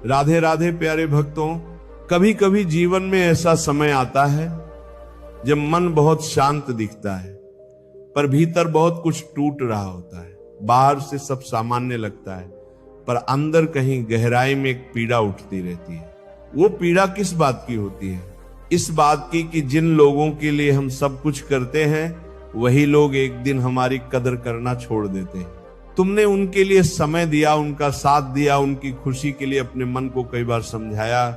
राधे राधे प्यारे भक्तों, कभी कभी जीवन में ऐसा समय आता है जब मन बहुत शांत दिखता है, पर भीतर बहुत कुछ टूट रहा होता है। बाहर से सब सामान्य लगता है, पर अंदर कहीं गहराई में एक पीड़ा उठती रहती है। वो पीड़ा किस बात की होती है? इस बात की कि जिन लोगों के लिए हम सब कुछ करते हैं, वही लोग एक दिन हमारी कदर करना छोड़ देते हैं। तुमने उनके लिए समय दिया, उनका साथ दिया, उनकी खुशी के लिए अपने मन को कई बार समझाया,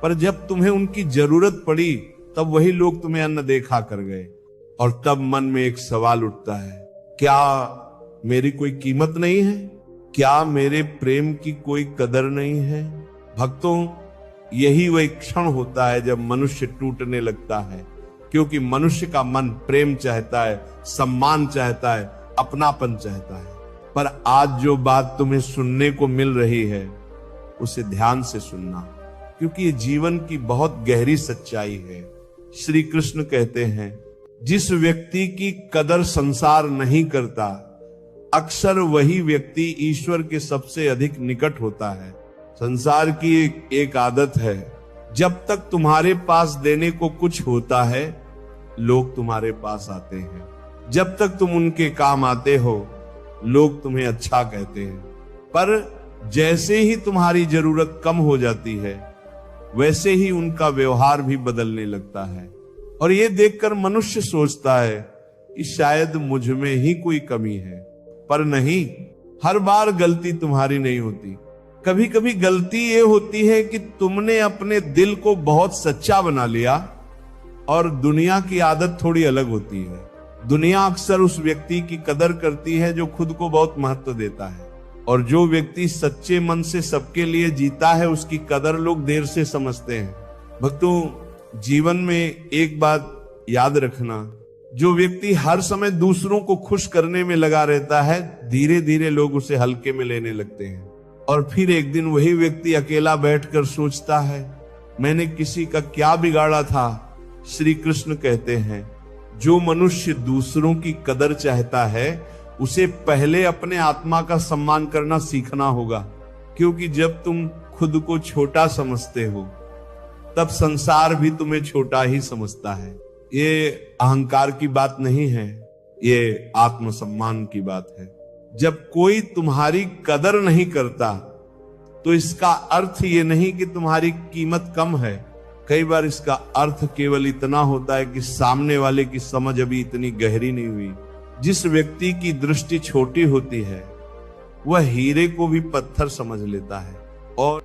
पर जब तुम्हें उनकी जरूरत पड़ी तब वही लोग तुम्हें अनदेखा कर गए। और तब मन में एक सवाल उठता है, क्या मेरी कोई कीमत नहीं है? क्या मेरे प्रेम की कोई कदर नहीं है? भक्तों, यही वही क्षण होता है जब मनुष्य टूटने लगता है, क्योंकि मनुष्य का मन प्रेम चाहता है, सम्मान चाहता है, अपनापन चाहता है। पर आज जो बात तुम्हें सुनने को मिल रही है, उसे ध्यान से सुनना, क्योंकि ये जीवन की बहुत गहरी सच्चाई है। श्री कृष्ण कहते हैं, जिस व्यक्ति की कदर संसार नहीं करता, अक्सर वही व्यक्ति ईश्वर के सबसे अधिक निकट होता है। संसार की एक आदत है, जब तक तुम्हारे पास देने को कुछ होता है, लोग तुम्हारे पास आते हैं। जब तक तुम उनके काम आते हो, लोग तुम्हें अच्छा कहते हैं। पर जैसे ही तुम्हारी जरूरत कम हो जाती है, वैसे ही उनका व्यवहार भी बदलने लगता है। और ये देखकर मनुष्य सोचता है कि शायद मुझ में ही कोई कमी है, पर नहीं, हर बार गलती तुम्हारी नहीं होती। कभी कभी गलती ये होती है कि तुमने अपने दिल को बहुत सच्चा बना लिया, और दुनिया की आदत थोड़ी अलग होती है। दुनिया अक्सर उस व्यक्ति की कदर करती है जो खुद को बहुत महत्व देता है, और जो व्यक्ति सच्चे मन से सबके लिए जीता है, उसकी कदर लोग देर से समझते हैं। भक्तों, जीवन में एक बात याद रखना, जो व्यक्ति हर समय दूसरों को खुश करने में लगा रहता है, धीरे धीरे लोग उसे हल्के में लेने लगते हैं। और फिर एक दिन वही व्यक्ति अकेला बैठकर सोचता है, मैंने किसी का क्या बिगाड़ा था? श्री कृष्ण कहते हैं, जो मनुष्य दूसरों की कदर चाहता है, उसे पहले अपने आत्मा का सम्मान करना सीखना होगा। क्योंकि जब तुम खुद को छोटा समझते हो, तब संसार भी तुम्हें छोटा ही समझता है। ये अहंकार की बात नहीं है, ये आत्मसम्मान की बात है। जब कोई तुम्हारी कदर नहीं करता, तो इसका अर्थ ये नहीं कि तुम्हारी कीमत कम है। कई बार इसका अर्थ केवल इतना होता है कि सामने वाले की समझ अभी इतनी गहरी नहीं हुई। जिस व्यक्ति की दृष्टि छोटी होती है, वह हीरे को भी पत्थर समझ लेता है। और